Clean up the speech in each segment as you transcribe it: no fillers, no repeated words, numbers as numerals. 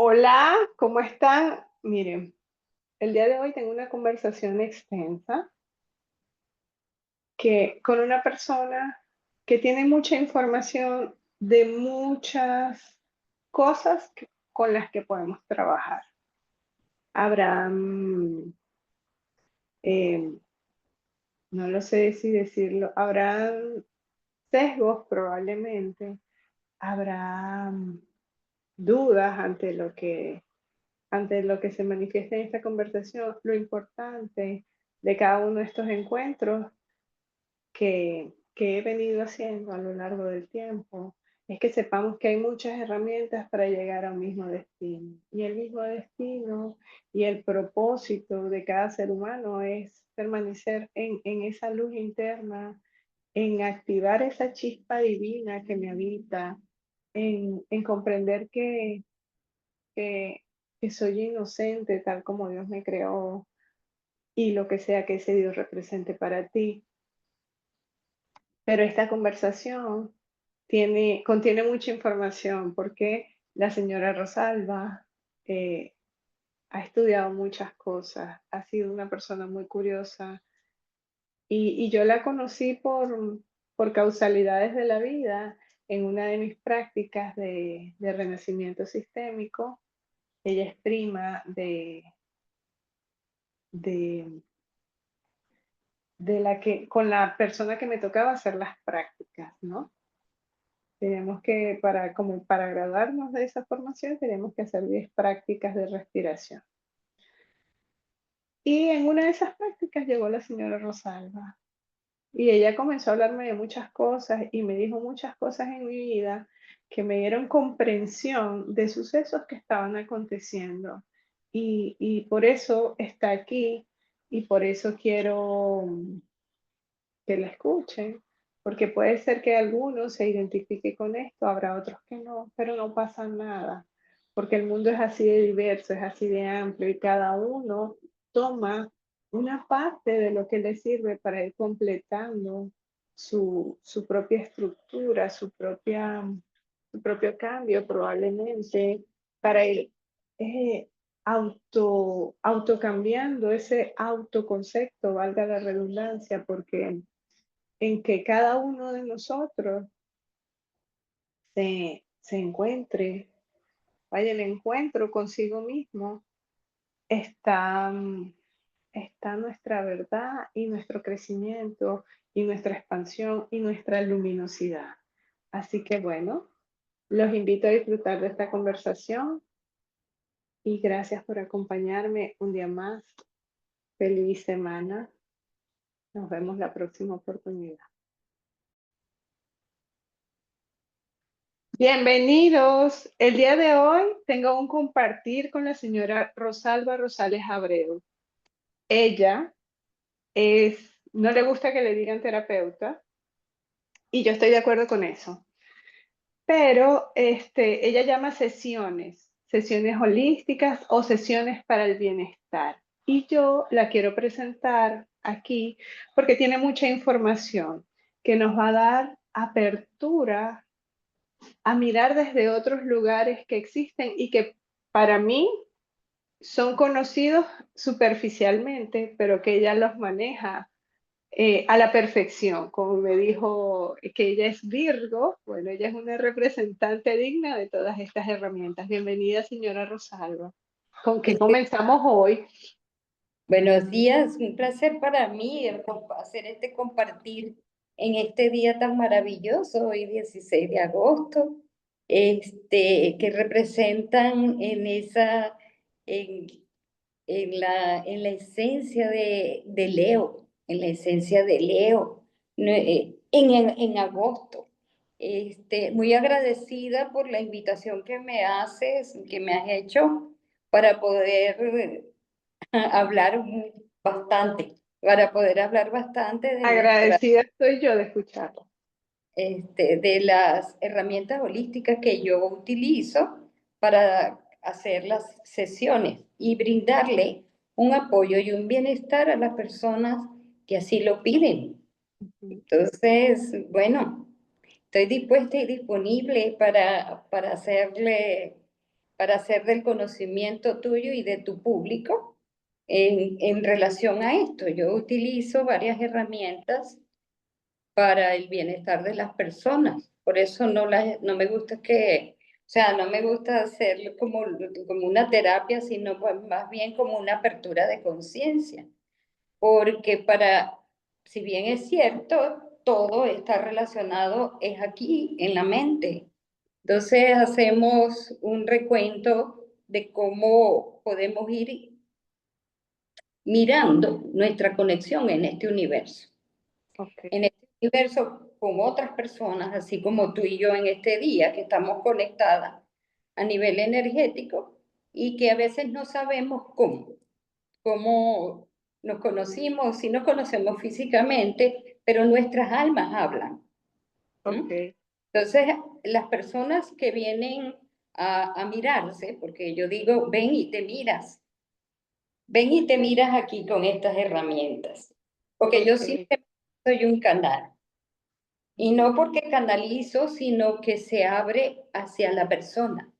Hola, ¿cómo están? Miren, el día de hoy tengo una conversación extensa con una persona que tiene mucha información de muchas cosas con las que podemos trabajar. Habrán, eh, no lo sé si decirlo, habrán sesgos probablemente, habrá dudas ante lo que se manifiesta en esta conversación. Lo importante de cada uno de estos encuentros que he venido haciendo a lo largo del tiempo es que sepamos que hay muchas herramientas para llegar a un mismo destino. Y el mismo destino y el propósito de cada ser humano es permanecer en esa luz interna, en activar esa chispa divina que me habita, en comprender que, que soy inocente tal como Dios me creó y lo que sea que ese Dios represente para ti. Pero esta conversación contiene mucha información porque la señora Rosalba eh, ha estudiado muchas cosas, ha sido una persona muy curiosa y yo la conocí por causalidades de la vida en una de mis prácticas de renacimiento sistémico. Ella es prima de con la persona que me tocaba hacer las prácticas, ¿no? Tenemos que, como para graduarnos de esa formación, tenemos que hacer 10 prácticas de respiración. Y en una de esas prácticas llegó la señora Rosalba y ella comenzó a hablarme de muchas cosas y me dijo muchas cosas en mi vida que me dieron comprensión de sucesos que estaban aconteciendo. Y por eso está aquí y por eso quiero que la escuchen, porque puede ser que alguno se identifique con esto, habrá otros que no, pero no pasa nada, porque el mundo es así de diverso, es así de amplio y cada uno toma una parte de lo que le sirve para ir completando su propia estructura, su propio cambio probablemente, para ir eh, autocambiando ese autoconcepto, valga la redundancia, porque en que cada uno de nosotros se encuentre, vaya el encuentro consigo mismo, está, está nuestra verdad y nuestro crecimiento y nuestra expansión y nuestra luminosidad. Así que bueno, los invito a disfrutar de esta conversación y gracias por acompañarme un día más. Feliz semana. Nos vemos la próxima oportunidad. Bienvenidos. El día de hoy tengo un compartir con la señora Rosalba Rosales Abreu. Ella no le gusta que le digan terapeuta y yo estoy de acuerdo con eso, pero ella llama sesiones holísticas o sesiones para el bienestar. Y yo la quiero presentar aquí porque tiene mucha información que nos va a dar apertura a mirar desde otros lugares que existen y que para mí son conocidos superficialmente, pero que ella los maneja a la perfección. Como me dijo que ella es Virgo, bueno, ella es una representante digna de todas estas herramientas. Bienvenida, señora Rosalba. ¿Con qué comenzamos hoy? Buenos días, un placer para mí hacer este compartir en este día tan maravilloso, hoy 16 de agosto, que representan en, en la esencia de Leo, en la esencia de Leo, no, en agosto. Muy agradecida por la invitación que me haces, que me has hecho para poder hablar bastante, para poder hablar bastante Agradecida estoy yo de escucharla. de las herramientas holísticas que yo utilizo para hacer las sesiones y brindarle un apoyo y un bienestar a las personas que así lo piden. Entonces, bueno, estoy dispuesta y disponible para para hacer del conocimiento tuyo y de tu público en relación a esto. Yo utilizo varias herramientas para el bienestar de las personas. Por eso no me gusta o sea, no me gusta hacerlo como una terapia, sino pues más bien como una apertura de conciencia. Porque si bien es cierto, todo está relacionado, es aquí, en la mente. Entonces hacemos un recuento de cómo podemos ir mirando nuestra conexión en este universo. Ok, En este universo con otras personas, así como tú y yo en este día, que estamos conectadas a nivel energético y que a veces no sabemos cómo nos conocimos, si nos conocemos físicamente, pero nuestras almas hablan. ok, Entonces, las personas que vienen a mirarse, porque yo digo, ven y te miras aquí con estas herramientas, porque yo ok. simplemente soy un canal. Y no porque canalizo, sino que se abre hacia la persona.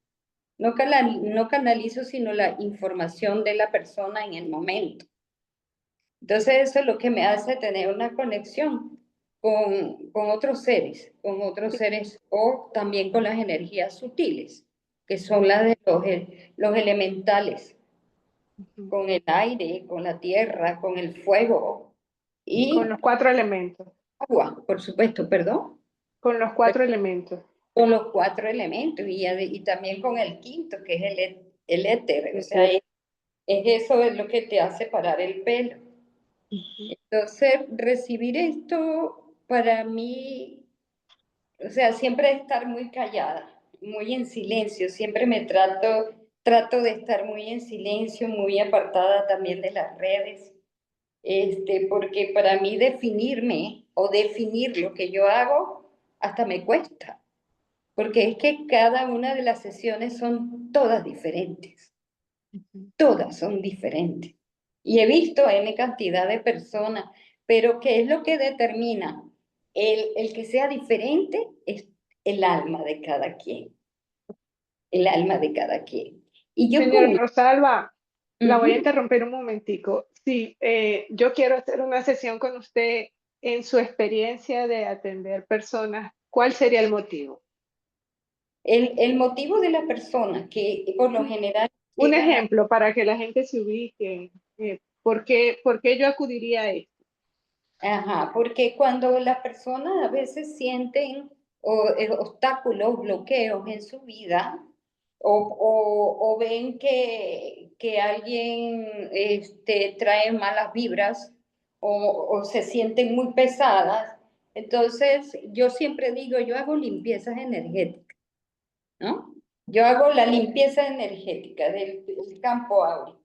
No canalizo, sino la información de la persona en el momento. Entonces eso es lo que me hace tener una conexión con con otros seres o también con las energías sutiles, que son las de los elementales, Ujú. con el aire, con la tierra, con el fuego Con y los 4 elementos. agua, por supuesto, perdón, Con los 4 elementos. con los 4 elementos y también con el quinto, que es el éter, o sea, eso es lo que te hace parar el pelo. Ujú. Entonces, recibir esto para mí, o sea, siempre estar muy callada, muy en silencio, siempre trato de estar muy en silencio, muy apartada también de las redes, porque para mí definirme o definir lo que yo hago hasta me cuesta, porque es que cada una de las sesiones son todas diferentes. Ujú. Todas son diferentes. Y he visto N cantidad de personas, pero ¿qué es lo que determina? El que sea diferente es el alma de cada quien, el alma de cada quien. Y yo Señora con... Rosalba, la voy a Ujú. interrumpir un momentico. Sí, yo quiero hacer una sesión con usted en su experiencia de atender personas. ¿Cuál sería el motivo? El motivo de la persona que por lo general Un llegan a... ejemplo para que la gente se ubique. ¿Por qué yo acudiría a esto? Ajá, porque cuando las personas a veces sienten obstáculos, bloqueos en su vida, o ven que alguien trae malas vibras o se sienten muy pesadas, entonces yo siempre digo, yo hago limpiezas energéticas, ¿no? Yo hago la limpieza energética del campo áurico,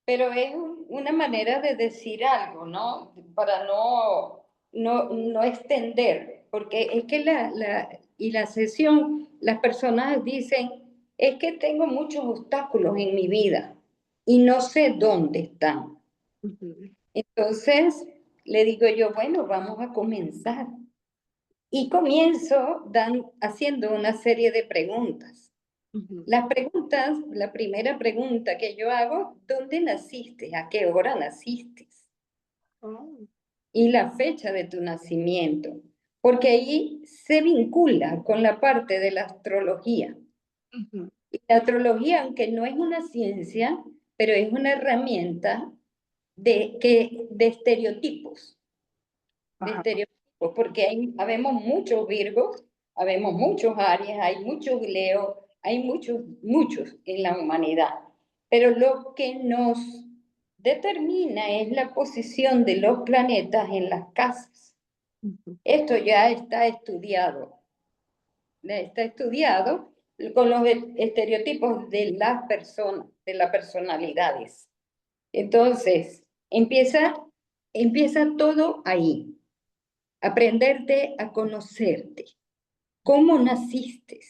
pero es una manera de decir algo, ¿no? Para no extender, porque es que la sesión, las personas dicen, es que tengo muchos obstáculos en mi vida y no sé dónde están. Ujú, Entonces, le digo yo, bueno, vamos a comenzar. Y comienzo haciendo una serie de preguntas. ujú. Las preguntas, la primera pregunta que yo hago, ¿dónde naciste? ¿A qué hora naciste? Oh, Y la fecha de tu nacimiento, porque ahí se vincula con la parte de la astrología. ujú. Y la astrología, aunque no es una ciencia, pero es una herramienta de estereotipos, Ajá. porque habemos muchos Virgos, habemos muchos Aries, hay muchos Leo, hay muchos en la humanidad. Pero lo que nos determina es la posición de los planetas en las casas. Ujú, Esto ya está estudiado con los estereotipos de las personas, de las personalidades. Entonces, empieza todo ahí. Aprenderte a conocerte. ¿Cómo naciste?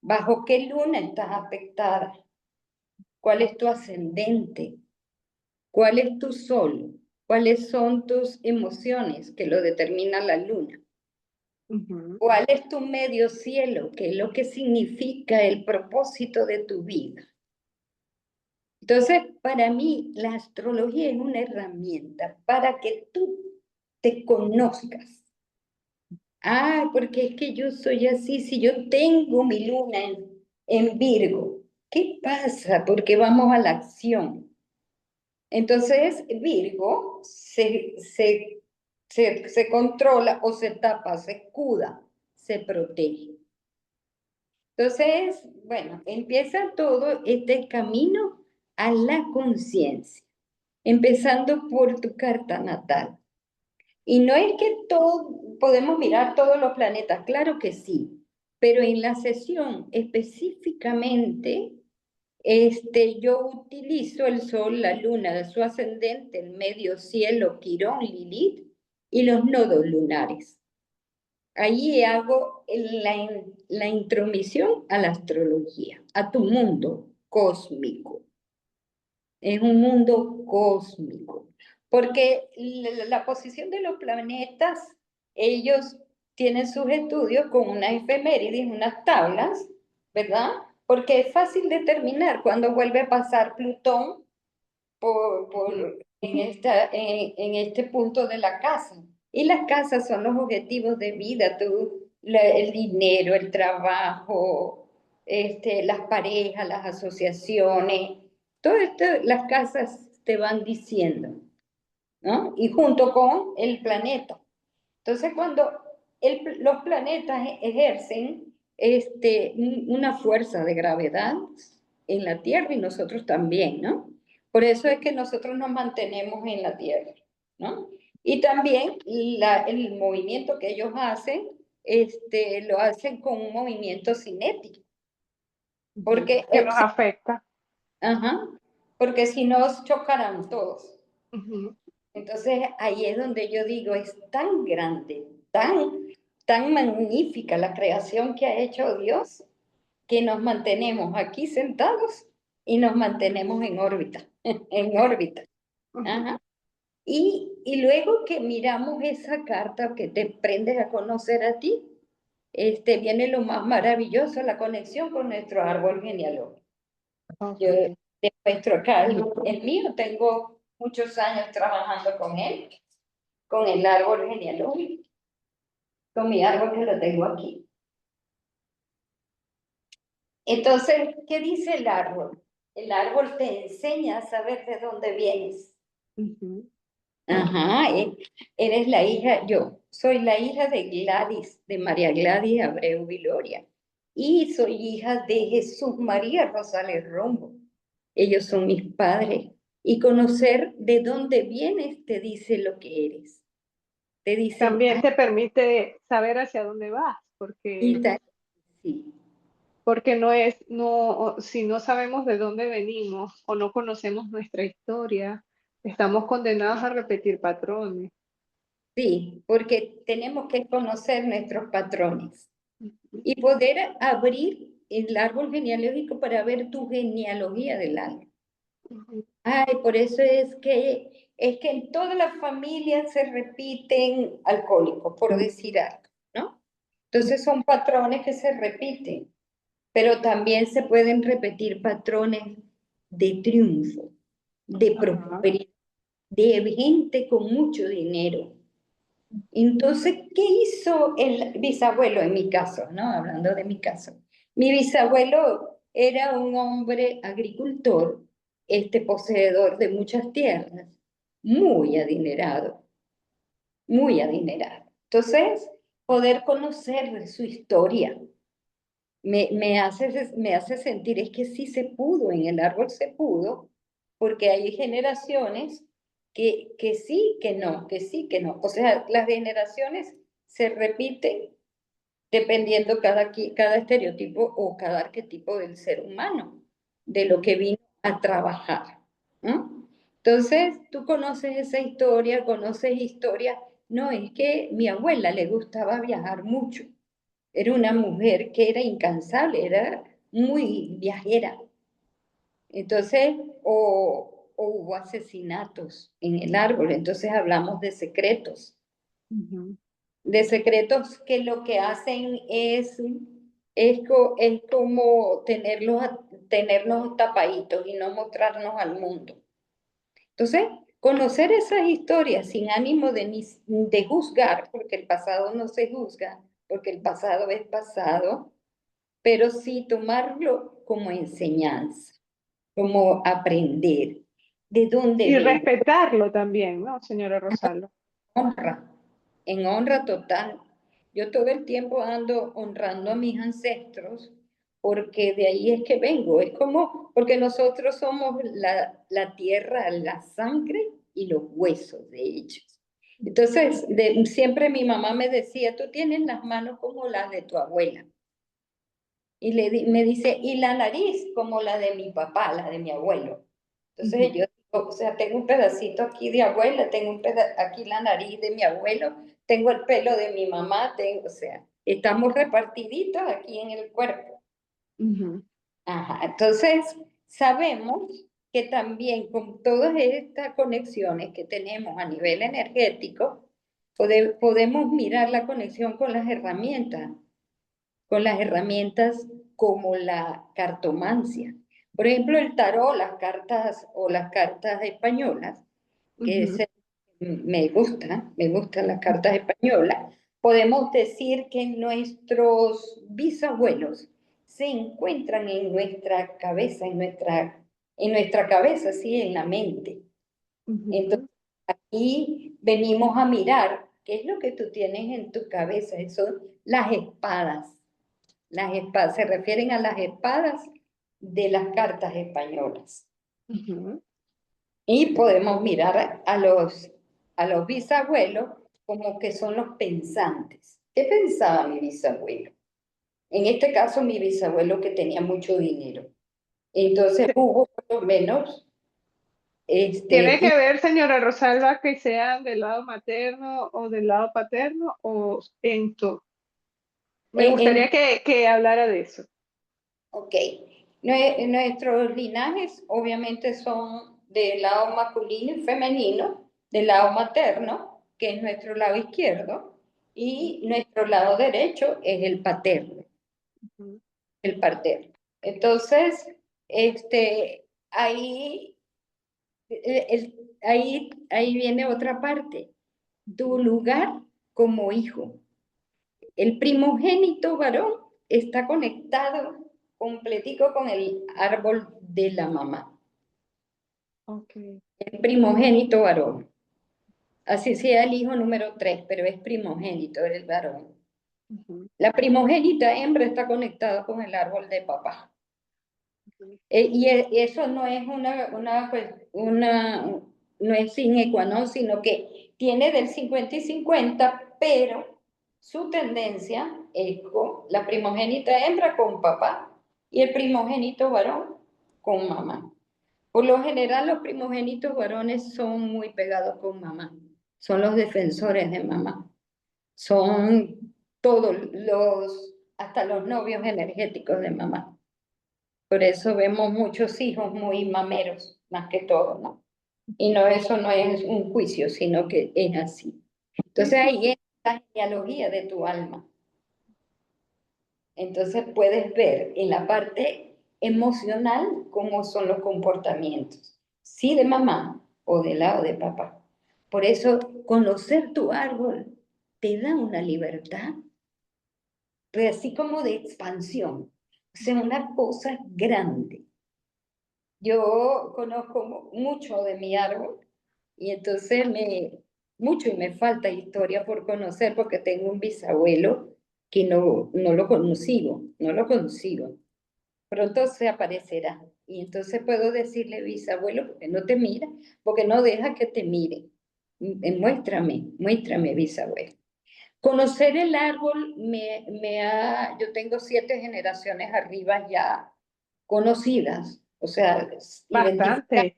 ¿Bajo qué luna estás afectada? ¿Cuál es tu ascendente? ¿Cuál es tu sol? ¿Cuáles son tus emociones que lo determina la luna? Ujú. ¿Cuál es tu medio cielo? ¿Qué es lo que significa el propósito de tu vida? Entonces, para mí, la astrología es una herramienta para que tú te conozcas. Ah, porque es que yo soy así, si yo tengo mi luna en Virgo, ¿qué pasa? Porque vamos a la acción. Entonces, Virgo se controla o se tapa, se escuda, se protege. Entonces, bueno, empieza todo este camino a la conciencia, empezando por tu carta natal. Y no es que podemos mirar todos los planetas, claro que sí, pero en la sesión específicamente, yo utilizo el Sol, la Luna, su ascendente, el medio cielo, Quirón, Lilith y los nodos lunares. Allí hago la intromisión a la astrología, a tu mundo cósmico. Es un mundo cósmico, porque la posición de los planetas, ellos tienen sus estudios con unas efemérides, unas tablas, ¿verdad? Porque es fácil determinar cuándo vuelve a pasar Plutón Ujú. en este punto de la casa. Y las casas son los objetivos de vida, el dinero, el trabajo, las parejas, las asociaciones, todo esto las casas te van diciendo, ¿no? Y junto con el planeta. Entonces, cuando los planetas ejercen una fuerza de gravedad en la Tierra y nosotros también, ¿no? Por eso es que nosotros nos mantenemos en la Tierra, ¿no? Y también el movimiento que ellos hacen, lo hacen con un movimiento cinético, Ujú. porque, Que nos afecta. ajá, porque si no chocarán todos. Ujú. Entonces ahí es donde yo digo, es tan grande, tan magnífica la creación que ha hecho Dios, que nos mantenemos aquí sentados y nos mantenemos en órbita, en órbita. Ujú. Ajá. Y luego que miramos esa carta, que te prendes a conocer a ti, viene lo más maravilloso, la conexión con nuestro árbol genealógico. Yo Ok. te muestro acá el mío, tengo muchos años trabajando con él, con el árbol genealógico, con mi árbol que lo tengo aquí. Entonces, ¿qué dice el árbol? El árbol te enseña a saber de dónde vienes. Ujú. Ajá, eres la hija, yo soy la hija de Gladys, de María Gladys Abreu Viloria, y soy hija de Jesús María Rosales Rombo. Ellos son mis padres. Y conocer de dónde vienes te dice lo que eres. Te dice, También ah, te permite saber hacia dónde vas, y tal, sí, porque no es, no, si no sabemos de dónde venimos o no conocemos nuestra historia, estamos condenados a repetir patrones. sí, porque tenemos que conocer nuestros patrones Ujú. y poder abrir el árbol genealógico para ver tu genealogía del alma. Ujú. Ay, por eso es que en todas las familias se repiten alcohólicos, por decir algo, ¿no? Entonces son patrones que se repiten, pero también se pueden repetir patrones de triunfo, de Ajá. prosperidad, de gente con mucho dinero. Entonces, ¿qué hizo el bisabuelo en mi caso, no? Hablando de mi caso. Mi bisabuelo era un hombre agricultor, poseedor de muchas tierras, muy adinerado, muy adinerado. Entonces, poder conocer de su historia me hace sentir, es que sí se pudo, en el árbol se pudo, porque hay generaciones que sí, que no, que sí, que no. O sea, las generaciones se repiten dependiendo cada estereotipo o cada arquetipo del ser humano, de lo que vino a trabajar, ¿no? Entonces, tú conoces esa historia, conoces historia. No, es que mi abuela le gustaba viajar mucho. Era una mujer que era incansable, era muy viajera. Entonces, o hubo asesinatos en el árbol, entonces hablamos de secretos. Ujú. de secretos que lo que hacen es como tenernos tapaditos y no mostrarnos al mundo. Entonces, conocer esas historias sin ánimo de juzgar, porque el pasado no se juzga, porque el pasado es pasado, pero sí tomarlo como enseñanza, como aprender de dónde Y vengo, respetarlo también, ¿no, señora Rosalba? honra, en honra total. Yo todo el tiempo ando honrando a mis ancestros porque de ahí es que vengo. Es como, porque nosotros somos la tierra, la sangre y los huesos de ellos. Entonces, siempre mi mamá me decía, tú tienes las manos como las de tu abuela. Y me dice, y la nariz como la de mi papá, la de mi abuelo. Entonces yo digo, o sea, tengo un pedacito aquí de abuela, tengo aquí la nariz de mi abuelo, tengo el pelo de mi mamá, o sea, estamos repartiditos aquí en el cuerpo. Ujú. Ajá, entonces sabemos que también con todas estas conexiones que tenemos a nivel energético, podemos mirar la conexión con las herramientas como la cartomancia. Por ejemplo, el tarot, las cartas o las cartas españolas, que Ujú. me gustan las cartas españolas, podemos decir que nuestros bisabuelos se encuentran en nuestra cabeza, en nuestra cabeza, sí, en la mente. Entonces, Ujú. aquí venimos a mirar qué es lo que tú tienes en tu cabeza. Son las espadas. Las espadas se refieren a las espadas de las cartas españolas. Ujú. Y podemos mirar a los bisabuelos como que son los pensantes. ¿Qué pensaba mi bisabuelo? En este caso, mi bisabuelo que tenía mucho dinero. Entonces hubo por lo menos, ¿Tiene y que ver, señora Rosalba, que sean del lado materno o del lado paterno o en todo? Me gustaría en, que hablara de eso. ok, nuestros linajes obviamente son del lado masculino y femenino, del lado materno, que es nuestro lado izquierdo, y nuestro lado derecho es Ujú. el paterno. Entonces, ahí, ahí viene otra parte, tu lugar como hijo. El primogénito varón está conectado completico con el árbol de la mamá. Ok. El primogénito varón. Así sea el hijo número 3, pero es primogénito el varón. Ujú. La primogénita hembra está conectada con el árbol de papá. Ujú. Eso no es no es sine qua non, sino que tiene del 50 y 50, pero su tendencia es con la primogénita hembra con papá y el primogénito varón con mamá. Por lo general, los primogénitos varones son muy pegados con mamá, son los defensores de mamá, son hasta los novios energéticos de mamá. Por eso vemos muchos hijos muy mameros, más que todo, ¿no? Y no, eso no es un juicio, sino que es así. Sí, Entonces sí, ahí es la genealogía de tu alma. Entonces puedes ver en la parte emocional cómo son los comportamientos, sí de mamá o del lado de papá. Por eso conocer tu árbol te da una libertad, así como de expansión, o sea, una cosa grande. Yo conozco mucho de mi árbol y entonces mucho y me falta historia por conocer porque tengo un bisabuelo que no lo consigo, no lo consigo. Pronto se aparecerá y entonces puedo decirle, bisabuelo, porque no te mira, porque no deja que te mire. Muéstrame, bisabuelo. Conocer el árbol yo tengo 7 generaciones arriba ya conocidas, o sea, identificadas. bastante.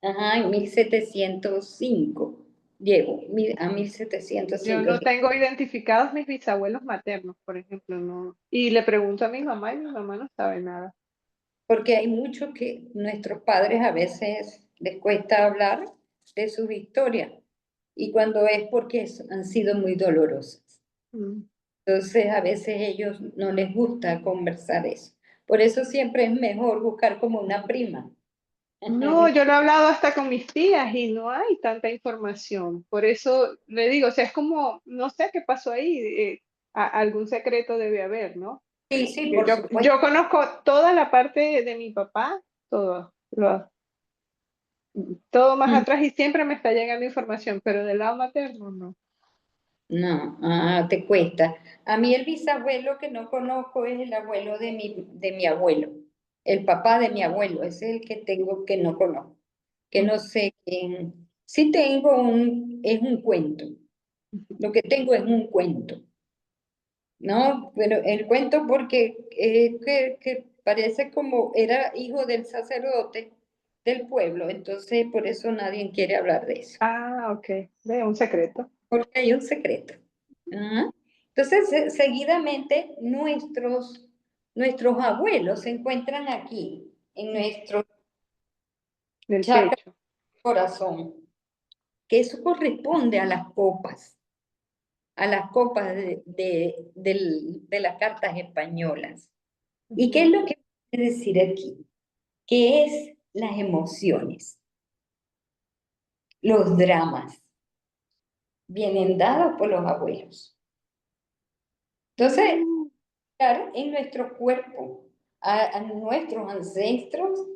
Ajá, en 1705 llego a Yo 1705. no tengo identificados mis bisabuelos maternos, por ejemplo, no. Y le pregunto a mi mamá y mi mamá no sabe nada. Porque hay mucho que nuestros padres a veces les cuesta hablar de sus historias. y cuando es porque han sido muy dolorosas. Mm. Entonces, a veces ellos no les gusta conversar eso. Por eso siempre es mejor buscar como una prima. No, yo lo he hablado hasta con mis tías y no hay tanta información. Por eso le digo, o sea, es como, no sé qué pasó ahí, algún secreto debe haber, ¿no? Sí, sí, Que por supuesto. yo conozco toda la parte de mi papá, todo más atrás y siempre me está llegando información, pero del lado materno no. No, te cuesta. A mí el bisabuelo que no conozco es el abuelo de mi abuelo, el papá de mi abuelo, ese es el que tengo que no conozco, que no sé quién. Sí tengo es un cuento, lo que tengo es un cuento, ¿no? Pero el cuento porque que parece como era hijo del sacerdote del pueblo, entonces por eso nadie quiere hablar de eso. Ah, ok, ve, un secreto. Porque hay un secreto. Ajá. Entonces, seguidamente, nuestros abuelos se encuentran aquí, en nuestro Del chakra pecho. corazón, que eso corresponde a las copas de las cartas españolas. ¿Y qué es Ujú, lo que quiere decir aquí? Que es las emociones, los dramas, vienen dados por los abuelos. Entonces, mm, en nuestro cuerpo, a nuestros ancestros,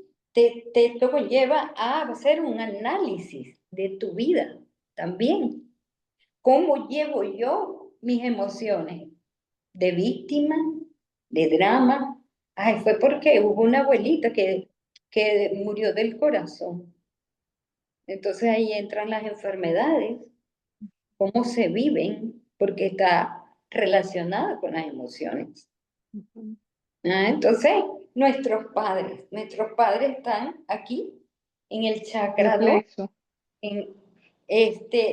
lo conlleva a hacer un análisis de tu vida también. ¿Cómo llevo yo mis emociones? ¿De víctima? ¿De drama? Ay, fue porque hubo una abuelita que murió del corazón. Entonces ahí entran las enfermedades, cómo se viven, porque está relacionada con las emociones. ujú. Entonces, nuestros padres están aquí en el El chakra 2, plexo. en,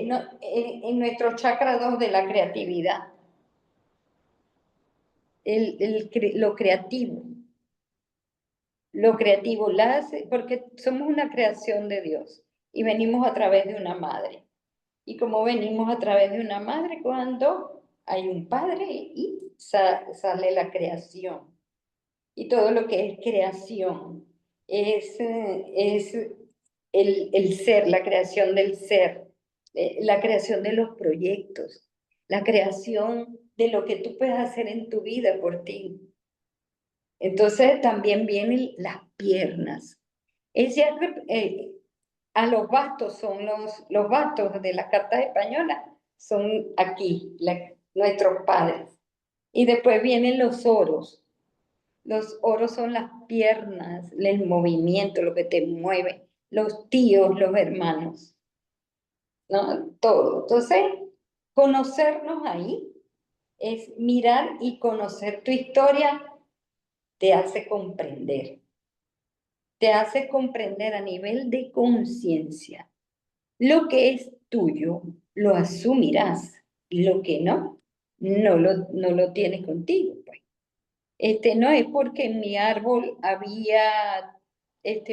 no, en nuestro chakra 2 de la creatividad, lo creativo, porque somos una creación de Dios y venimos a través de una madre. Y como venimos a través de una madre, cuando hay un padre y sale la creación. Y todo lo que es creación es el ser, la creación del ser, la creación de los proyectos, la creación de lo que tú puedes hacer en tu vida por ti. Entonces también vienen las piernas. Ese, a los bastos son los bastos de las cartas españolas, son aquí, nuestros padres. Y después vienen los oros. Los oros son las piernas, el movimiento, lo que te mueve, los tíos, los hermanos, ¿no? Todo. Entonces, conocernos ahí es mirar y conocer tu historia, te hace comprender a nivel de conciencia. Lo que es tuyo, lo asumirás, lo que no, no lo tienes contigo, pues. No es porque en mi árbol había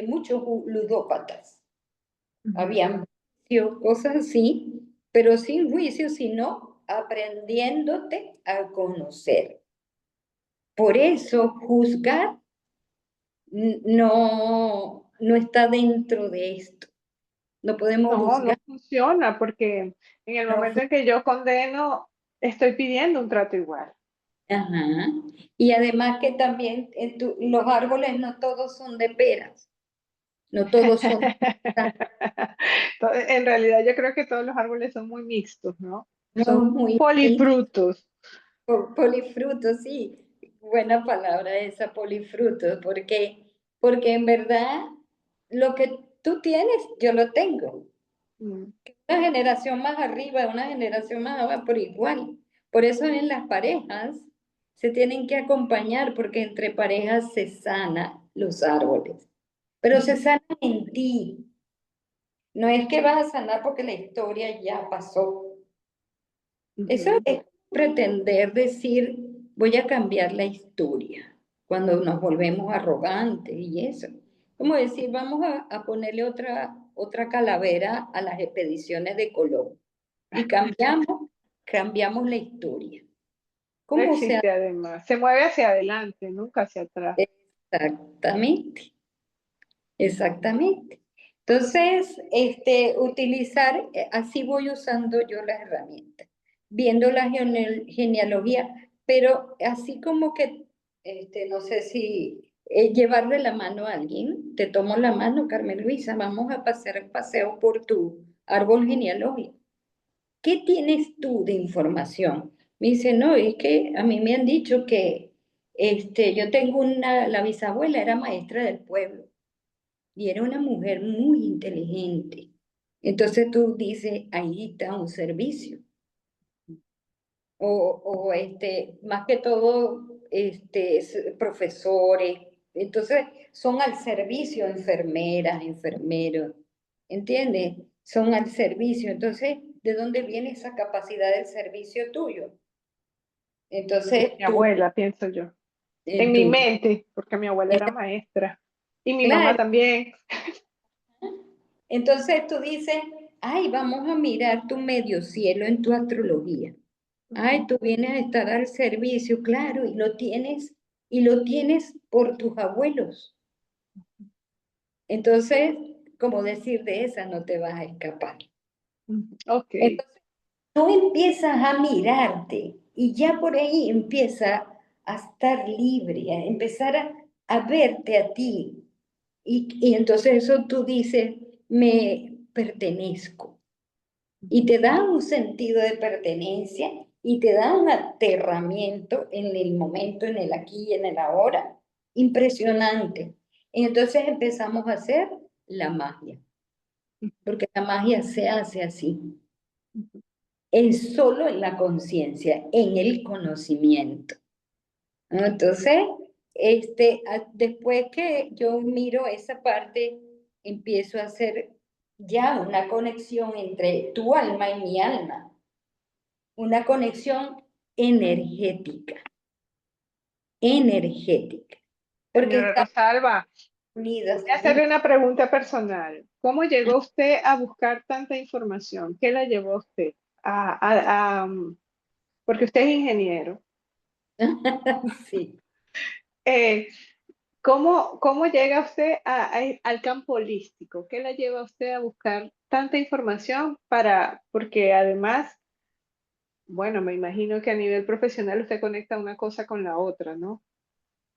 muchos ludópatas, Ujú. habían cosas así, pero sin juicio, sino aprendiéndote a conocer. Por eso juzgar no está dentro de esto. No podemos No, no juzgar. funciona porque en el No momento en que yo condeno, estoy pidiendo un trato igual. Ajá. Y además que también los árboles no todos son de peras, no todos son En realidad yo creo que todos los árboles son muy mixtos, ¿no? no, Son muy polifrutos. polifrutos, sí. Buena palabra esa, polifrutos, porque en verdad lo que tú tienes, yo lo tengo. Mm. Una generación más arriba, una generación más abajo, por igual. Por eso en las parejas se tienen que acompañar, porque entre parejas se sana los árboles. Pero se sana en ti. No es que vas a sanar porque la historia ya pasó. Eso Ujú. es pretender decir, voy a cambiar la historia, cuando nos volvemos arrogantes y eso. Como decir, vamos a ponerle otra calavera a las expediciones de Colón. y cambiamos la historia. No ¿Cómo se hace? existe además. Se mueve hacia adelante, nunca hacia atrás. Exactamente, exactamente. Entonces, así voy usando yo las herramientas, viendo la genealogía, pero así como que, no sé si llevarle la mano a alguien, te tomo la mano, Carmen Luisa, vamos a pasar el paseo por tu árbol genealógico. ¿Qué tienes tú de información? Me dice, no, es que a mí me han dicho que yo tengo la bisabuela era maestra del pueblo y era una mujer muy inteligente. Entonces tú dices, ahí está un servicio. Más que todo, profesores. Entonces son al servicio, enfermeras, enfermeros. ¿Entiendes? Son al servicio. Entonces, ¿de dónde viene esa capacidad del servicio tuyo? De Entonces, mi abuela, pienso yo. En mi tú, mente, porque mi abuela era maestra. Y mi mamá claro. también. Entonces tú dices, ay, vamos a mirar tu medio cielo en tu astrología. Ay, tú vienes a estar al servicio, claro, y lo tienes por tus abuelos. Entonces, como decir de esa no te vas a escapar. Ok. Entonces, tú empiezas a mirarte y ya por ahí empieza a estar libre, a empezar a verte a ti. Y entonces eso tú dices, me pertenezco. Y te da un sentido de pertenencia y te da un aterramiento en el momento, en el aquí y en el ahora, impresionante. Y entonces empezamos a hacer la magia, porque la magia se hace así, es solo en la conciencia, en el conocimiento, ¿no? Entonces, después que yo miro esa parte, empiezo a hacer ya una conexión entre tu alma y mi alma, una conexión energética, energética, porque Señora estamos Rosalba, unidas. voy a hacerle una pregunta personal. ¿Cómo llegó usted a buscar tanta información? ¿Qué la llevó a usted? Porque usted es ingeniero. Sí. Eh, cómo llega usted al campo holístico? ¿Qué la lleva a usted a buscar tanta información porque además, bueno, me imagino que a nivel profesional usted conecta una cosa con la otra, ¿no?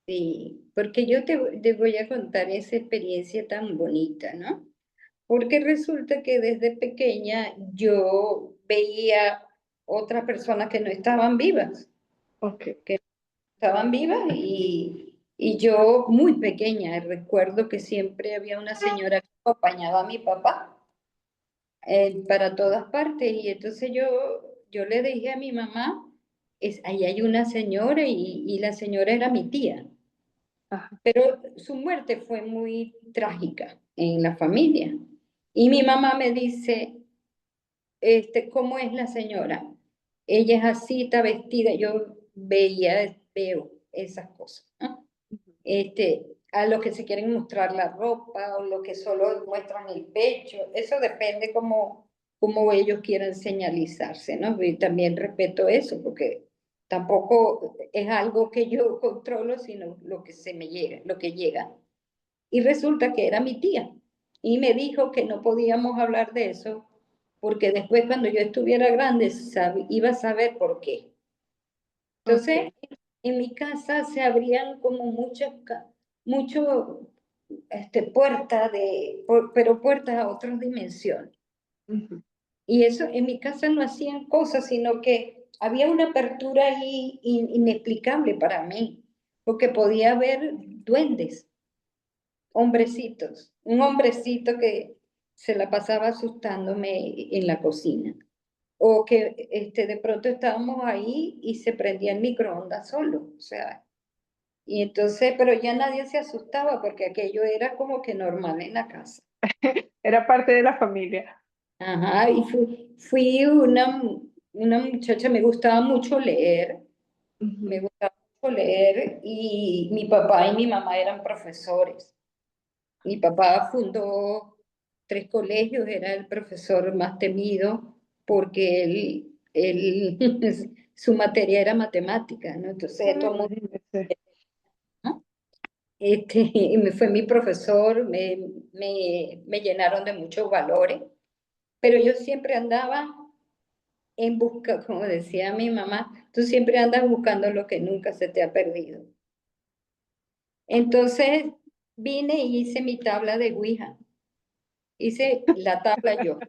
Sí, porque yo te voy a contar esa experiencia tan bonita, ¿no? Porque resulta que desde pequeña yo veía otras personas que no estaban vivas, Ok. estaban vivas y yo muy pequeña recuerdo que siempre había una señora que acompañaba a mi papá para todas partes y entonces yo le dije a mi mamá, ahí hay una señora y la señora era mi tía. Ajá. Pero su muerte fue muy trágica en la familia. Y mi mamá me dice, ¿cómo es la señora? Ella es así, está vestida. Veo esas cosas, ¿no? A los que se quieren mostrar la ropa o los que solo muestran el pecho, eso depende como ellos quieran señalizarse, ¿no? Y también respeto eso, porque tampoco es algo que yo controlo, sino lo que se me llega, lo que llega. Y resulta que era mi tía. Y me dijo que no podíamos hablar de eso, porque después cuando yo estuviera grande iba a saber por qué. Entonces, Ok. en mi casa se abrían como mucho, puertas pero puertas a otras dimensiones. Ujú. Y eso en mi casa no hacían cosas, sino que había una apertura ahí inexplicable para mí, porque podía haber duendes, hombrecitos, un hombrecito que se la pasaba asustándome en la cocina, o que de pronto estábamos ahí y se prendía el microondas solo, o sea, y entonces, pero ya nadie se asustaba porque aquello era como que normal en la casa. Era parte de la familia. Ajá, y fui una muchacha, me gustaba mucho leer, me Ujú. gustaba mucho leer y mi papá y mi mamá eran profesores. Mi papá fundó 3 colegios, era el profesor más temido porque su materia era matemática, ¿no? Entonces, todo el mundo, Imagínese. ¿no? Y fue mi profesor, me llenaron de muchos valores, pero yo siempre andaba en busca, como decía mi mamá, tú siempre andas buscando lo que nunca se te ha perdido. Entonces vine y hice mi tabla de Ouija. Hice la tabla yo.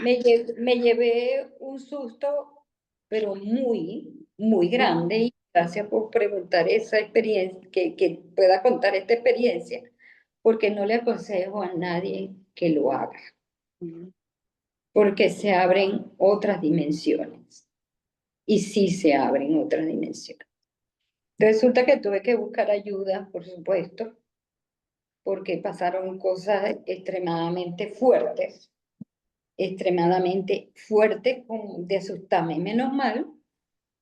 Me llevé un susto, pero muy, muy grande. Y gracias por preguntar esa experiencia, que pueda contar esta experiencia, porque no le aconsejo a nadie que lo haga, Ujú. porque se abren otras dimensiones. Y sí se abren otras dimensiones. Resulta que tuve que buscar ayuda, por supuesto, porque pasaron cosas extremadamente fuertes de asustarme. Menos mal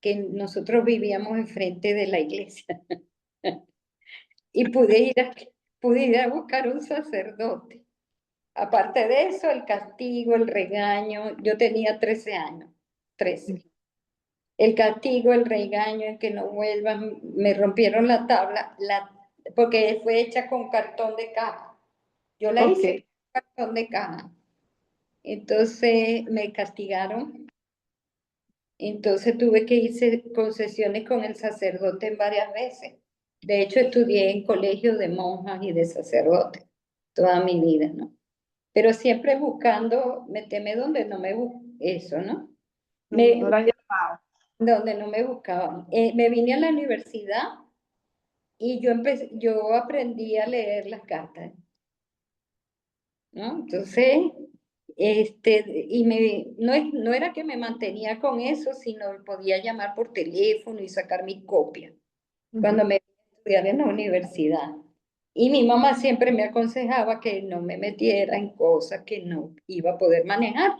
que nosotros vivíamos enfrente de la iglesia y pude ir a buscar un sacerdote. Aparte de eso, el castigo, el regaño, yo tenía 13 años, 13. El castigo, el regaño, en que no vuelvan, me rompieron la tabla, porque fue hecha con cartón de caja. Yo la Ok. hice con cartón de caja. Entonces me castigaron. Entonces tuve que irse con sesiones con el sacerdote varias veces. De hecho, estudié en colegios de monjas y de sacerdotes toda mi vida, ¿no? Pero siempre buscando meterme donde no me eso, ¿no? No, no Me, la han llamado. donde no me buscaban. Me vine a la universidad y yo aprendí a leer las cartas, ¿no? Entonces, no era que me mantenía con eso, sino podía llamar por teléfono y sacar mi copia cuando Ujú. me iba a estudiar en la universidad. Y mi mamá siempre me aconsejaba que no me metiera en cosas que no iba a poder manejar.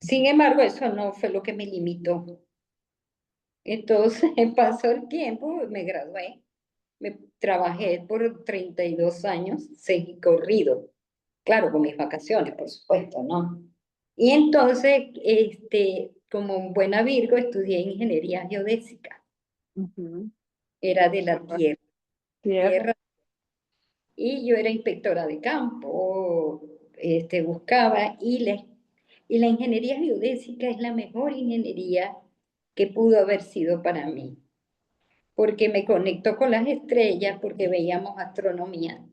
Sin embargo, eso no fue lo que me limitó. Entonces pasó el tiempo, me gradué, trabajé por 32 años, seguí corrido, claro, con mis vacaciones, por supuesto, ¿no? Y entonces, como buena Virgo, estudié ingeniería geodésica, Ujú. era de la tierra, Tierra. tierra, y yo era inspectora de campo, buscaba, y la ingeniería geodésica es la mejor ingeniería que pudo haber sido para mí, porque me conectó con las estrellas, porque veíamos astronomía,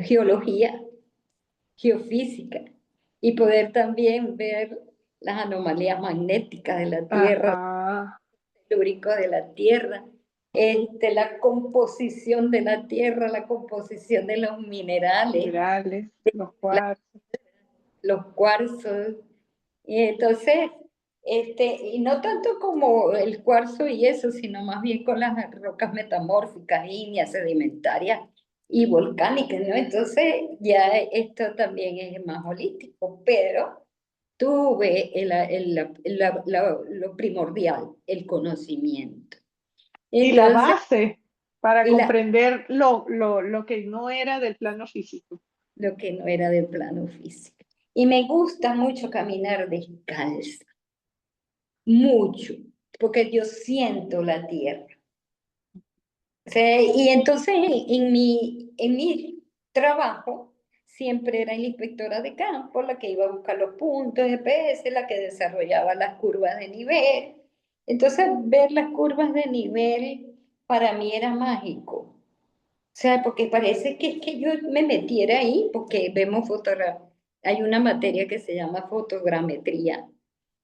geología, geofísica, y poder también ver las anomalías magnéticas de la Tierra, Ajá. telúrico de la Tierra, la composición de la Tierra, la composición de los minerales, Minerales, los la- cuarzos. los cuarzos. Y entonces, y no tanto como el cuarzo y eso, sino más bien con las rocas metamórficas, ígneas, sedimentarias y volcánicas, ¿no? Entonces, ya esto también es más holístico, pero tuve lo primordial, el conocimiento. Y la Entonces, base para y comprender lo que no era del plano físico. lo que no era del plano físico. Y me gusta mucho caminar descalza, mucho, porque yo siento la tierra. O sea, y entonces en mi trabajo siempre era la inspectora de campo, la que iba a buscar los puntos de GPS, la que desarrollaba las curvas de nivel. Entonces ver las curvas de nivel para mí era mágico. O sea, porque parece que es que yo me metiera ahí, porque vemos fotografía. Hay una materia que se llama fotogrametría.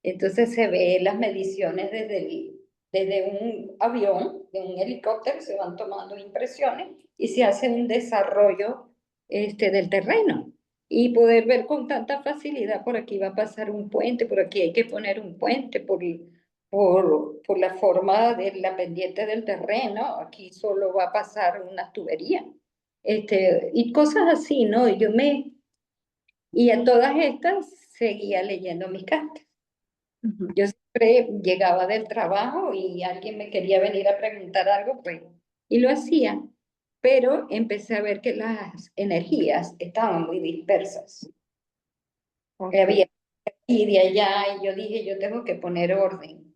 Entonces se ve las mediciones desde un avión, de un helicóptero, se van tomando impresiones y se hace un desarrollo del terreno. Y poder ver con tanta facilidad, por aquí va a pasar un puente, por aquí hay que poner un puente, por la forma de la pendiente del terreno, aquí solo va a pasar una tubería. Y cosas así, ¿no? Y a todas estas seguía leyendo mis cartas. Ujú. Yo siempre llegaba del trabajo y alguien me quería venir a preguntar algo, pues, y lo hacía. pero empecé a ver que las energías estaban muy dispersas. Había Ok. aquí y de allá, y yo dije, yo tengo que poner orden,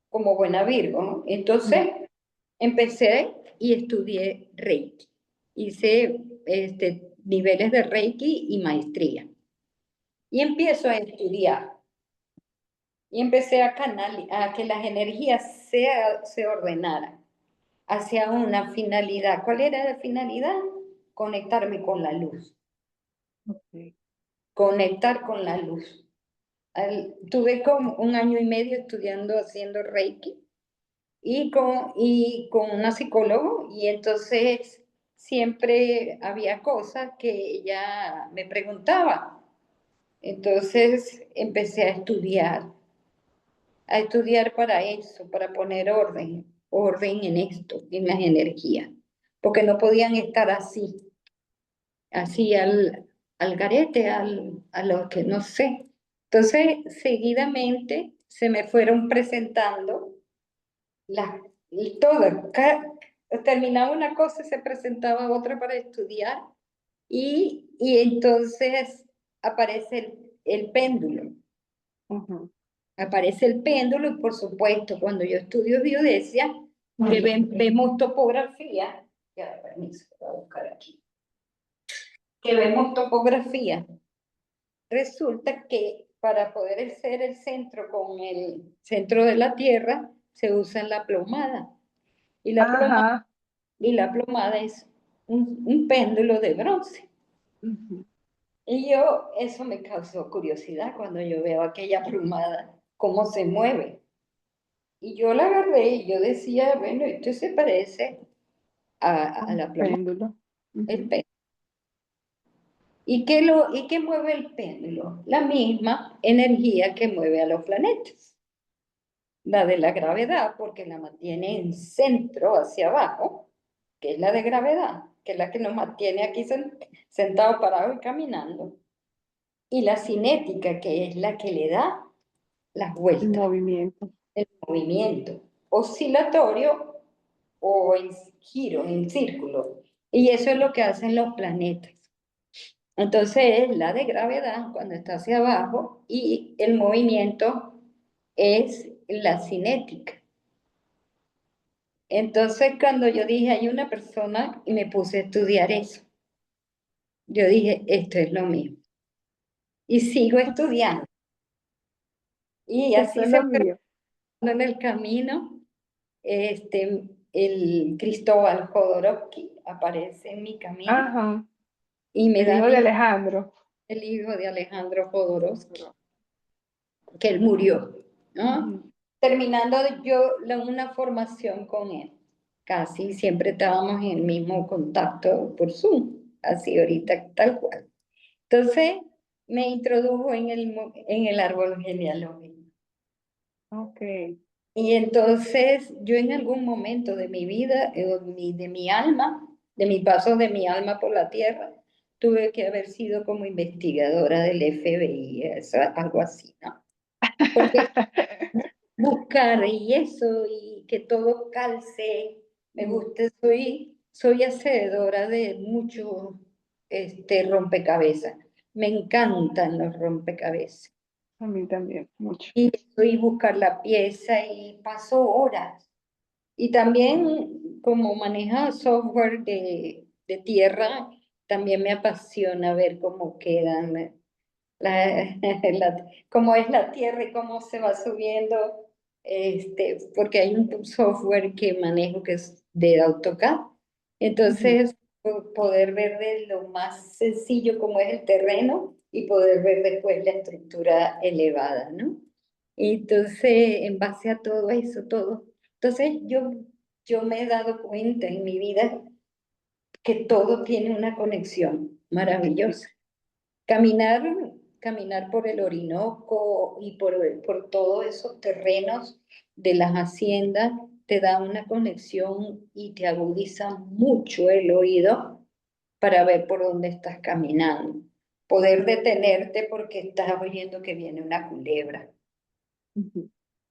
como buena Virgo, ¿no? Mm. Entonces, empecé y estudié Reiki. Hice niveles de Reiki y maestría. Y empiezo a estudiar. Y empecé a que las energías se ordenaran hacia una finalidad. ¿Cuál era la finalidad? Conectarme con la luz. Ok. Conectar con la luz. Tuve como 1 año y medio estudiando, haciendo Reiki y con una psicóloga, y entonces siempre había cosas que ella me preguntaba. Entonces empecé a estudiar para eso, para poner orden en esto, en las energías, porque no podían estar así al garete, a lo que no sé. Entonces, seguidamente se me fueron presentando las, todas, terminaba una cosa y se presentaba otra para estudiar, y entonces aparece el péndulo. Ujú. Aparece el péndulo y por supuesto cuando yo estudio biodesia, que vemos topografía, ya, permiso, voy a buscar aquí, que vemos topografía, resulta que para poder ser el centro con el centro de la Tierra se usa la plomada, y la plomada, Ajá. y la plomada es un péndulo de bronce. Ujú. Y eso me causó curiosidad cuando yo veo aquella plomada, cómo se mueve. Y yo la agarré y yo decía, bueno, esto se parece a Un la plomada, péndulo. el Ujú. péndulo. ¿Y qué mueve el péndulo? La misma energía que mueve a los planetas, la de la gravedad, porque la mantiene en centro hacia abajo, que es la de gravedad, que es la que nos mantiene aquí sentados, parados y caminando, y la cinética, que es la que le da las El vueltas, movimiento. el movimiento oscilatorio o en giro, en círculo. Y eso es lo que hacen los planetas. Entonces, la de gravedad cuando está hacia abajo, y el movimiento es la cinética. Entonces, cuando yo dije, hay una persona, y me puse a estudiar eso, yo dije, esto es lo mismo. Y sigo estudiando. Y Eso así es se lo fue mío. en el camino. El Cristóbal Jodorowsky aparece en mi camino Ajá. y me El da hijo de Alejandro. el hijo de Alejandro Jodorowsky, que él murió, ¿no? Ujú. Terminando yo una formación con él, casi siempre estábamos en el mismo contacto por Zoom, así ahorita tal cual. Entonces me introdujo en el árbol genealógico. Ok. Y entonces yo en algún momento de mi vida, de mi alma, de mi paso de mi alma por la tierra, tuve que haber sido como investigadora del FBI, algo así, ¿no? Porque buscar y eso, y que todo calce, me Mm. gusta, soy hacedora de muchos rompecabezas. Me encantan los rompecabezas. A mí también, mucho. Y buscar la pieza y paso horas. Y también como maneja software de tierra, también me apasiona ver cómo quedan, cómo es la tierra y cómo se va subiendo, porque hay un software que manejo que es de AutoCAD. Ujú. Entonces, poder ver de lo más sencillo como es el terreno y poder ver después la estructura elevada, ¿no? Entonces, en base a todo eso, todo. Entonces, yo me he dado cuenta en mi vida que todo tiene una conexión maravillosa. Caminar, caminar por el Orinoco y por todos esos terrenos de las haciendas te da una conexión y te agudiza mucho el oído para ver por dónde estás caminando. Poder detenerte porque estás oyendo que viene una culebra. Ujú.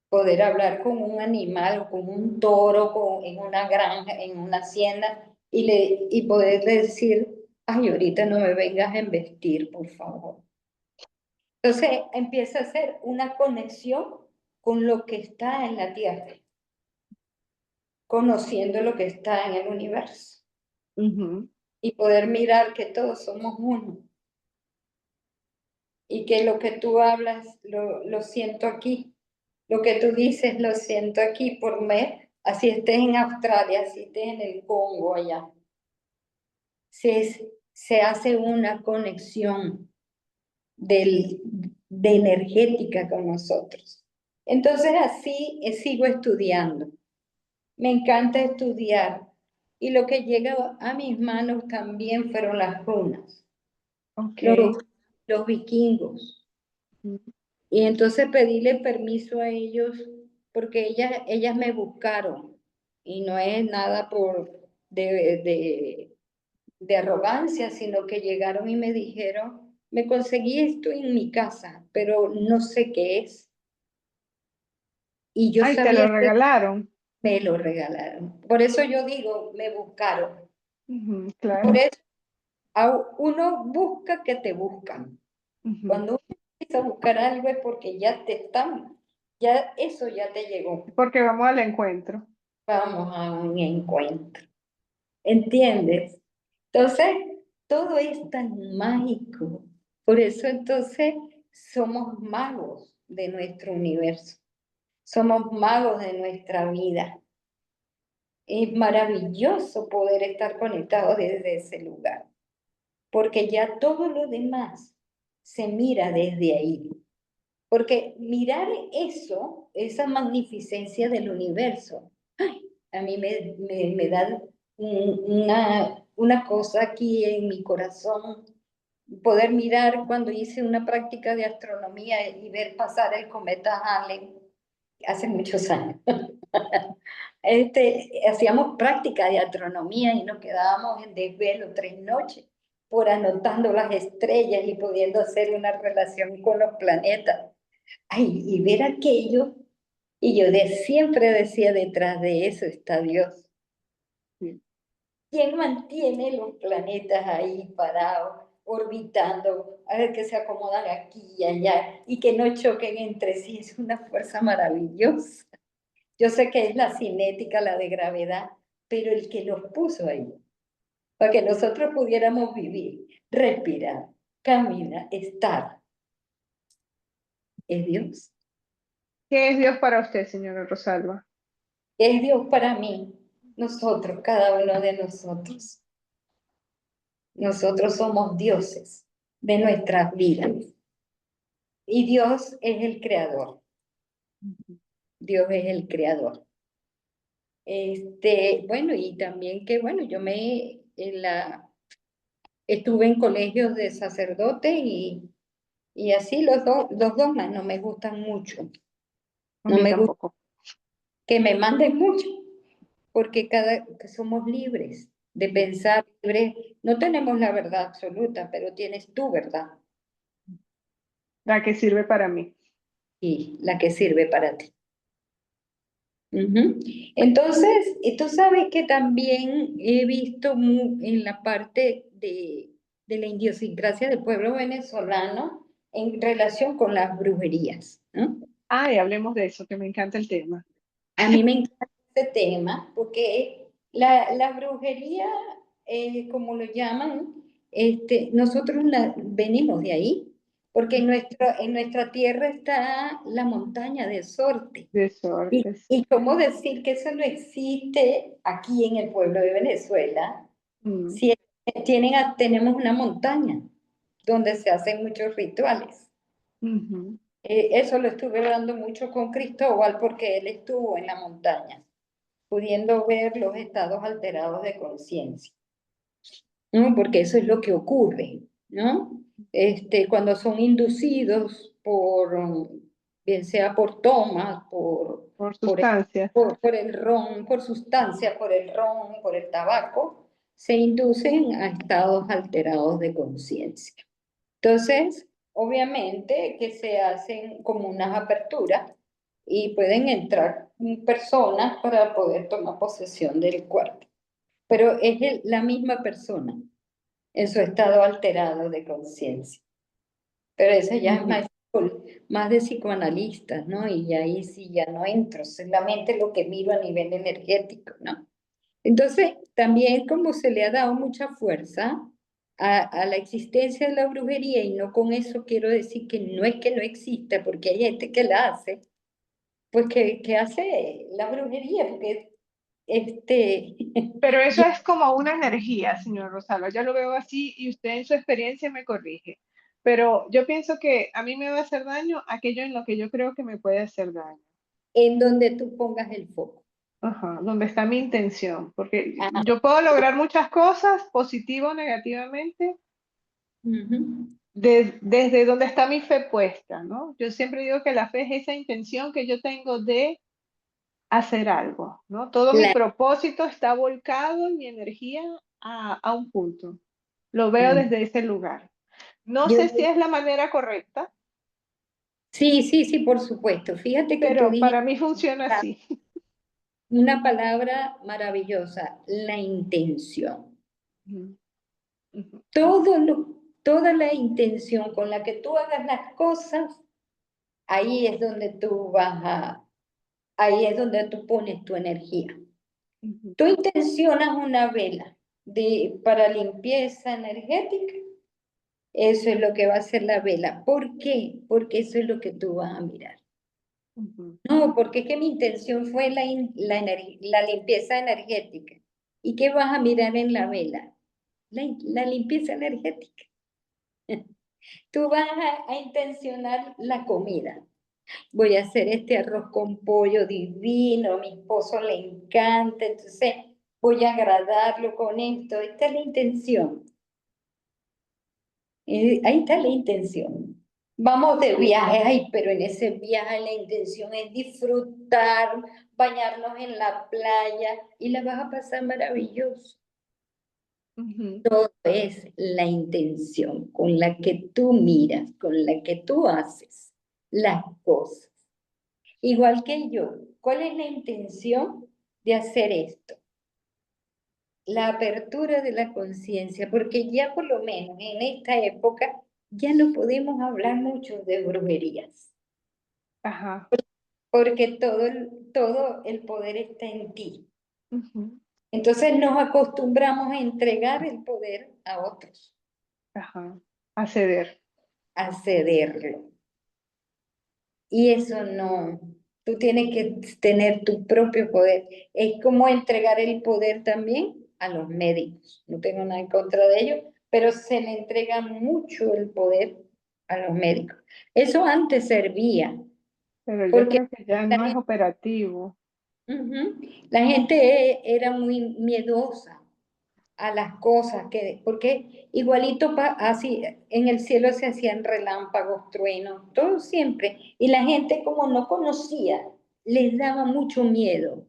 Poder hablar con un animal, con un toro, en una granja, en una hacienda, y poder decir, ay, ahorita no me vengas a embestir, por favor. Entonces empieza a hacer una conexión con lo que está en la tierra, conociendo lo que está en el universo Ujú. y poder mirar que todos somos uno y que lo que tú hablas lo siento aquí, lo que tú dices lo siento aquí por mí, así estés en Australia, así estés en el Congo allá. Se hace una conexión de energética con nosotros. Entonces así sigo estudiando. Me encanta estudiar. Y lo que llega a mis manos también fueron las runas, Ok. los, los vikingos. Y entonces pedirle permiso a ellos, porque ellas me buscaron. Y no es nada de arrogancia, sino que llegaron y me dijeron, me conseguí esto en mi casa, pero no sé qué es. Y yo Ay, te sabía lo que regalaron. me lo regalaron. Por eso yo digo, me buscaron. Ujú, Por claro. eso uno busca que te buscan. Ujú. Cuando uno empieza a buscar algo es porque ya te están, ya eso ya te llegó. Porque vamos al encuentro. Vamos a un encuentro. ¿Entiendes? Entonces, todo es tan mágico. Por eso entonces somos magos de nuestro universo. Somos magos de nuestra vida. Es maravilloso poder estar conectados desde ese lugar, porque ya todo lo demás se mira desde ahí. Porque mirar eso, esa magnificencia del universo, ay, a mí me da una cosa aquí en mi corazón, poder mirar cuando hice una práctica de astronomía y ver pasar el cometa Halley hace muchos años. Hacíamos práctica de astronomía y nos quedábamos en desvelo 3 noches por anotando las estrellas y pudiendo hacer una relación con los planetas. Ay, y ver aquello, y yo siempre decía, detrás de eso está Dios. Sí. ¿Quién mantiene los planetas ahí parados, orbitando, a ver que se acomodan aquí y allá y que no choquen entre sí? Es una fuerza maravillosa. Yo sé que es la cinética, la de gravedad, pero el que los puso ahí, para que nosotros pudiéramos vivir, respirar, caminar, estar, es Dios. ¿Qué es Dios para usted, señora Rosalba? Es Dios para mí, nosotros, cada uno de nosotros. Nosotros somos dioses de nuestras vidas. Y Dios es el creador. Dios es el creador. Bueno, y también que, bueno, estuve en colegios de sacerdotes y así los dogmas no me gustan mucho. A No mí me gusta tampoco. que me manden mucho, porque que somos libres de pensar, libres. No tenemos la verdad absoluta, pero tienes tu verdad La que sirve para mí. y la que sirve para ti. Ujú. Entonces, tú sabes que también he visto en la parte de la idiosincrasia del pueblo venezolano en relación con las brujerías, ¿no? Ay, hablemos de eso, que me encanta el tema. A mí me encanta este tema porque la brujería, como lo llaman, nosotros venimos de ahí, porque en nuestra tierra está la montaña de Sorte. De Y, sortes. y cómo decir que eso no existe aquí en el pueblo de Venezuela, Mm, si tenemos una montaña donde se hacen muchos rituales. ujú. Eso lo estuve hablando mucho con Cristóbal porque él estuvo en la montaña, pudiendo ver los estados alterados de conciencia, ¿no? Porque eso es lo que ocurre, ¿no? Cuando son inducidos bien sea por tomas, Por por, sustancias. por el ron, por sustancia, por el ron, por el tabaco, se inducen a estados alterados de conciencia. Entonces, obviamente que se hacen como unas aperturas y pueden entrar personas para poder tomar posesión del cuerpo. pero es la misma persona en su estado alterado de conciencia. Pero eso ya es Ujú. más de psicoanalistas, ¿no? Y ahí sí ya no entro, solamente lo que miro a nivel energético, ¿no? Entonces, también como se le ha dado mucha fuerza a la existencia de la brujería, y no con eso quiero decir que no exista, porque hay gente que la hace, pues que hace la brujería, porque este, Pero eso es como una energía, señor Rosalba. Ya lo veo así y usted en su experiencia me corrige. Pero yo pienso que a mí me va a hacer daño aquello en lo que yo creo que me puede hacer daño. en donde tú pongas el foco. Ajá, donde está mi intención. Porque Ajá. yo puedo lograr muchas cosas, positivo o negativamente, Ujú. desde donde está mi fe puesta, ¿no? Yo siempre digo que la fe es esa intención que yo tengo de hacer algo, ¿no? Todo mi La- propósito está volcado en mi energía a un punto. Lo veo mm, desde ese lugar. No yo, sé si es la manera correcta, sí, sí, sí, por supuesto. Fíjate que tú pero para dijiste mí funciona así. una palabra maravillosa, la intención. Ujú, ujú, Toda la intención con la que tú hagas las cosas, ahí es donde ahí es donde tú pones tu energía. ujú, Tú intencionas una vela para limpieza energética, eso es lo que va a hacer la vela. ¿Por qué? Porque eso es lo que tú vas a mirar. ujú, No, porque es que mi intención fue la limpieza energética. ¿Y qué vas a mirar en la vela? La limpieza energética. Tú vas a intencionar la comida. Voy a hacer este arroz con pollo divino, a mi esposo le encanta, entonces voy a agradarlo con esto. Esta es la intención. Ahí está la intención. Vamos de viaje, ay, pero en ese viaje la intención es disfrutar, bañarnos en la playa y la vas a pasar maravilloso. ujú, Todo es la intención con la que tú miras, con la que tú haces las cosas. Igual que yo, ¿cuál es la intención de hacer esto? La apertura de la conciencia, porque ya por lo menos en esta época ya no podemos hablar mucho de brujerías, ajá, porque todo el poder está en ti. ujú, Entonces nos acostumbramos a entregar el poder a otros, ajá, a ceder. a cederlo. Y eso no, tú tienes que tener tu propio poder. Es como entregar el poder también a los médicos. No tengo nada en contra de ellos, pero se le entrega mucho el poder a los médicos. Eso antes servía, Pero yo porque creo que ya la no es gente, operativo. la gente era muy miedosa a las cosas, porque igualito así en el cielo se hacían relámpagos, truenos, todo siempre, y la gente como no conocía, les daba mucho miedo.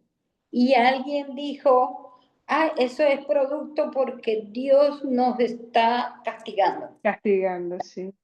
Y alguien dijo, ah, eso es producto porque Dios nos está castigando. Castigando, sí.